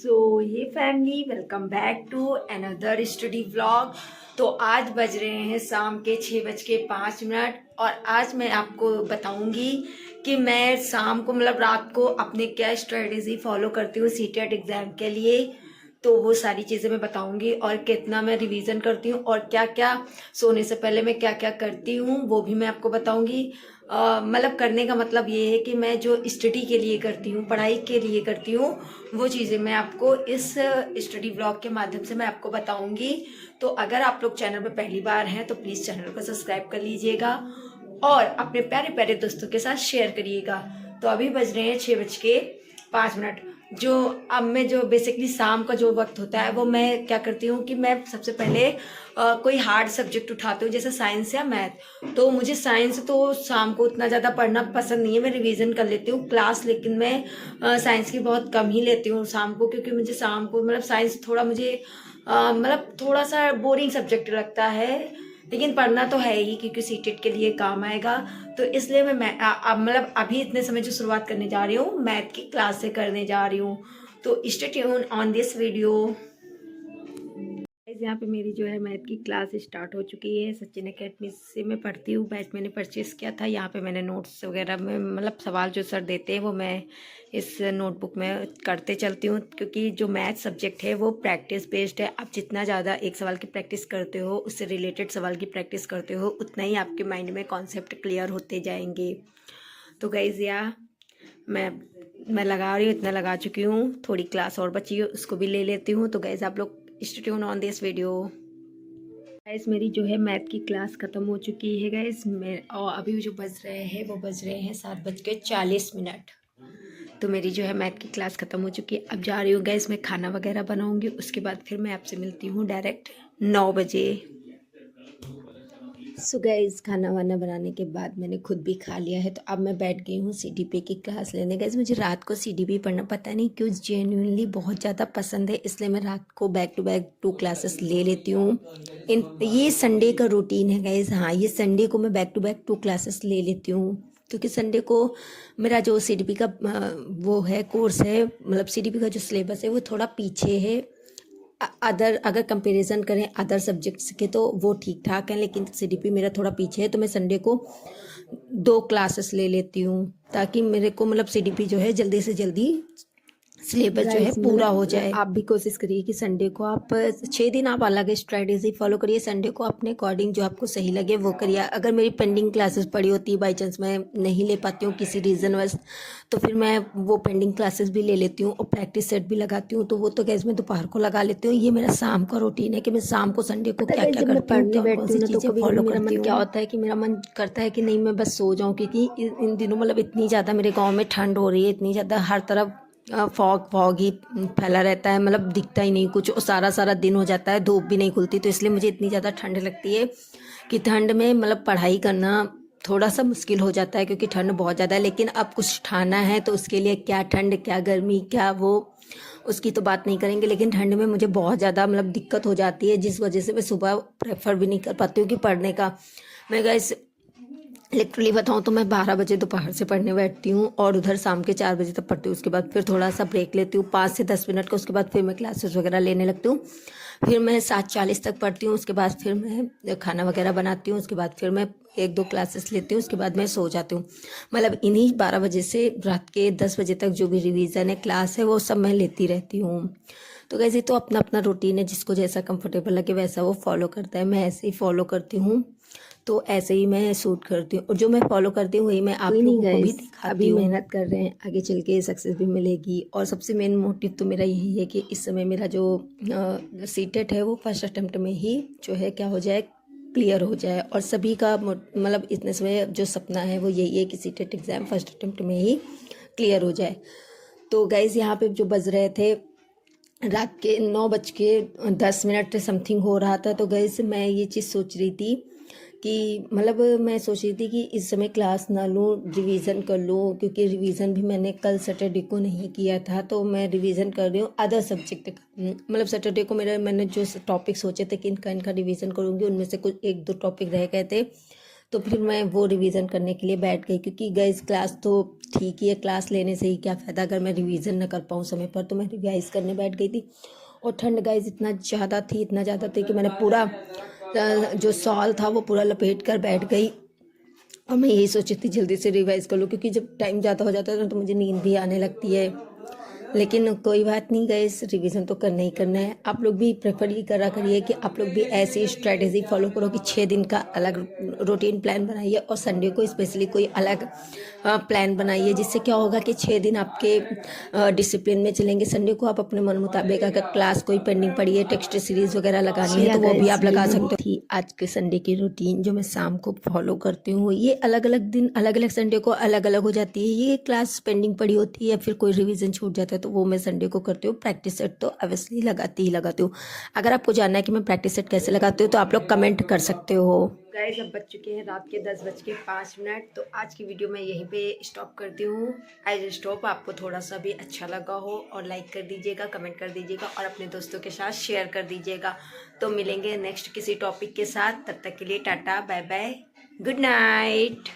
ये family welcome back to another study vlog. तो आज बज रहे हैं शाम के 6:05 और आज मैं आपको बताऊंगी कि मैं शाम को रात को अपने क्या स्ट्रेटेजी फॉलो करती हूँ सीटेट एग्जाम के लिए। तो वो सारी चीज़ें मैं बताऊंगी और कितना मैं रिवीजन करती हूँ और क्या क्या सोने से पहले मैं क्या क्या करती हूँ वो भी मैं आपको बताऊंगी। करने का मतलब ये है कि मैं जो स्टडी के लिए करती हूँ, पढ़ाई के लिए करती हूँ, वो चीज़ें मैं आपको इस स्टडी ब्लॉग के माध्यम से मैं आपको बताऊंगी। तो अगर आप लोग चैनल पर पहली बार हैं तो प्लीज़ चैनल को सब्सक्राइब कर लीजिएगा और अपने प्यारे प्यारे दोस्तों के साथ शेयर करिएगा। तो अभी बज रहे हैं 6:05। जो अब मैं जो बेसिकली शाम का जो वक्त होता है वो मैं क्या करती हूँ कि मैं सबसे पहले कोई हार्ड सब्जेक्ट उठाती हूँ, जैसे साइंस या मैथ। तो मुझे साइंस तो शाम को उतना ज़्यादा पढ़ना पसंद नहीं है, मैं रिवीजन कर लेती हूँ क्लास, लेकिन मैं साइंस की बहुत कम ही लेती हूँ शाम को, क्योंकि मुझे शाम को साइंस थोड़ा मुझे थोड़ा सा बोरिंग सब्जेक्ट लगता है। लेकिन पढ़ना तो है ही क्योंकि सीटेट के लिए काम आएगा। तो इसलिए मैं अभी इतने समय जो शुरुआत करने जा रही हूँ मैथ की क्लास से करने जा रही हूँ। तो stay tune on this video. यहाँ पे मेरी जो है मैथ की क्लास स्टार्ट हो चुकी है। सचिन एकेडमी से मैं पढ़ती हूँ, बैच मैंने परचेस किया था। यहाँ पे मैंने नोट्स वगैरह में सवाल जो सर देते हैं वो मैं इस नोटबुक में करते चलती हूँ, क्योंकि जो मैथ सब्जेक्ट है वो प्रैक्टिस बेस्ड है। आप जितना ज़्यादा एक सवाल की प्रैक्टिस करते हो, उससे रिलेटेड सवाल की प्रैक्टिस करते हो, उतना ही आपके माइंड में कॉन्सेप्ट क्लियर होते जाएंगे। तो गाइस मैं लगा रही हूँ, इतना लगा चुकी हूँ, थोड़ी क्लास और बची है उसको भी ले लेती हूँ। तो गाइस आप लोग stay tune on this video. Guys मेरी जो है मैथ की क्लास ख़त्म हो चुकी है गाइस। और अभी जो बज रहे हैं वो बज रहे हैं 7:40। तो मेरी जो है मैथ की क्लास ख़त्म हो चुकी है। अब जा रही हूँ गाइस, मैं खाना वगैरह बनाऊँगी, उसके बाद फिर मैं आपसे मिलती हूँ डायरेक्ट 9 बजे। सो गाइस खाना वाना बनाने के बाद मैंने खुद भी खा लिया है। तो अब मैं बैठ गई हूँ सीडीपी की क्लास लेने। गाइस मुझे रात को सीडीपी पढ़ना पता नहीं क्यों जेन्युइनली बहुत ज़्यादा पसंद है, इसलिए मैं रात को बैक टू बैक 2 क्लासेस ले लेती हूँ। ये संडे का रूटीन है गाइस। हाँ, ये संडे को मैं बैक टू बैक 2 क्लासेस ले लेती हूँ, क्योंकि संडे को मेरा जो सीडीपी का वो है कोर्स है, सीडीपी का जो सिलेबस है वो थोड़ा पीछे है। अगर कंपैरिजन करें अदर सब्जेक्ट्स के तो वो ठीक ठाक है, लेकिन सीडीपी मेरा थोड़ा पीछे है। तो मैं संडे को 2 क्लासेस ले लेती हूँ ताकि मेरे को सीडीपी जो है जल्दी से जल्दी सिलेबस जो है पूरा हो जाए। आप भी कोशिश करिए कि संडे को आप 6 दिन आप अलग स्ट्रेटेजी फॉलो करिए, संडे को अपने अकॉर्डिंग जो आपको सही लगे वो करिए। अगर मेरी पेंडिंग क्लासेस पड़ी होती है, बाई चांस मैं नहीं ले पाती हूँ किसी रीज़न वश, तो फिर मैं वो पेंडिंग क्लासेस भी ले लेती हूँ और प्रैक्टिस सेट भी लगाती हूँ। तो वो तो गैस मैं दोपहर को लगा लेती हूँ। ये मेरा शाम का रूटीन है कि मैं शाम को संडे को क्या क्या करती हूँ, कौन कौन सी चीज़ें फॉलो करती हूँ। क्या होता है कि मेरा मन करता है कि नहीं मैं बस सो जाऊँ, क्योंकि इन दिनों इतनी ज़्यादा मेरे गाँव में ठंड हो रही है, इतनी ज़्यादा हर तरफ फॉग ही फैला रहता है, दिखता ही नहीं कुछ, और सारा सारा दिन हो जाता है, धूप भी नहीं खुलती। तो इसलिए मुझे इतनी ज़्यादा ठंड लगती है कि ठंड में पढ़ाई करना थोड़ा सा मुश्किल हो जाता है, क्योंकि ठंड बहुत ज़्यादा है। लेकिन अब कुछ ठाना है तो उसके लिए क्या ठंड क्या गर्मी क्या वो उसकी तो बात नहीं करेंगे, लेकिन ठंड में मुझे बहुत ज़्यादा दिक्कत हो जाती है, जिस वजह से मैं सुबह प्रेफर भी नहीं कर पाती हूँ कि पढ़ने का। मैं गाइस लिटरली बताऊँ तो मैं 12 बजे दोपहर से पढ़ने बैठती हूँ और उधर शाम के 4 बजे तक पढ़ती हूँ। उसके बाद फिर थोड़ा सा ब्रेक लेती हूँ 5 से 10 मिनट का, उसके बाद फिर मैं क्लासेस वगैरह लेने लगती हूँ। फिर मैं 7:40 तक पढ़ती हूँ, उसके बाद फिर मैं खाना वगैरह बनाती हूँ, उसके बाद फिर मैं 1-2 क्लासेस लेती हूँ, उसके बाद मैं सो जाती हूँ। इन्हीं 12 बजे से रात के 10 बजे तक जो भी रिवीजन है क्लास है वो सब मैं लेती रहती हूँ। तो कैसे तो अपना अपना रूटीन है, जिसको जैसा कंफर्टेबल लगे वैसा वो फॉलो करता है। मैं ऐसे ही फॉलो करती हूँ, तो ऐसे ही मैं शूट करती हूँ और जो मैं फॉलो करती हूँ वही मैं आप लोगों को भी दिखाती हूँ। अभी मेहनत कर रहे हैं, आगे चल के सक्सेस भी मिलेगी। और सबसे मेन मोटिव तो मेरा यही है कि इस समय मेरा जो सीटेट है वो फर्स्ट अटेम्प्ट में ही जो है क्या हो जाए, क्लियर हो जाए। और सभी का इतने समय जो सपना है वो यही है कि सीटेट एग्ज़ाम फर्स्ट अटेम्प्ट में ही क्लियर हो जाए। तो गाइज़ यहाँ पे जो बज रहे थे रात के 9:10 समथिंग हो रहा था। तो गाइस मैं ये चीज़ सोच रही थी कि मैं सोच रही थी कि इस समय क्लास ना लूँ, रिवीज़न कर लूँ, क्योंकि रिवीज़न भी मैंने कल सैटरडे को नहीं किया था। तो मैं रिवीज़न कर रही हूँ अदर सब्जेक्ट का। सैटरडे को मैंने जो टॉपिक सोचे थे कि इनका रिवीज़न करूँगी, उनमें से कुछ 1-2 टॉपिक रह गए थे। तो फिर मैं वो रिवीजन करने के लिए बैठ गई, क्योंकि गाइस क्लास तो ठीक ही है, क्लास लेने से ही क्या फ़ायदा अगर मैं रिवीजन ना कर पाऊँ समय पर। तो मैं रिवाइज करने बैठ गई थी। और ठंड गाइस इतना ज़्यादा थी, इतना ज़्यादा थी कि मैंने पूरा जो शॉल था वो पूरा लपेट कर बैठ गई। और मैं यही सोची थी जल्दी से रिवाइज कर लूँ, क्योंकि जब टाइम ज़्यादा हो जाता है ना तो मुझे नींद भी आने लगती है। लेकिन कोई बात नहीं गाइस, रिवीजन तो करना ही करना है। आप लोग भी प्रेफर ही करा करिए कि आप लोग भी ऐसी स्ट्रेटेजी फॉलो करो कि 6 दिन का अलग रूटीन प्लान बनाइए और संडे को स्पेशली कोई अलग प्लान बनाइए, जिससे क्या होगा कि 6 दिन आपके डिसिप्लिन में चलेंगे। संडे को आप अपने मन मुताबिक अगर क्लास कोई पेंडिंग पड़ी है, टेक्स्ट सीरीज वगैरह लगानी है तो वो भी आप लगा सकते हो। थी आज के संडे की रूटीन जो मैं शाम को फॉलो करती हूँ, ये अलग अलग दिन अलग अलग संडे को अलग अलग हो जाती है। ये क्लास पेंडिंग पड़ी होती है या फिर कोई रिवीजन छूट जाता है तो वो मैं संडे को करती हूँ। प्रैक्टिस सेट तो ऑब्वियसली लगाती ही लगाती हूँ। अगर आपको जानना है कि मैं प्रैक्टिस सेट कैसे लगाती हूँ तो आप लोग कमेंट कर सकते हो। गाइस अब बज चुके हैं रात के 10:05। तो आज की वीडियो मैं यहीं पे स्टॉप करती हूँ। एज स्टॉप आपको थोड़ा सा भी अच्छा लगा हो और लाइक कर दीजिएगा, कमेंट कर दीजिएगा और अपने दोस्तों के साथ शेयर कर दीजिएगा। तो मिलेंगे नेक्स्ट किसी टॉपिक के साथ, तब तक के लिए टाटा बाय बाय, गुड नाइट।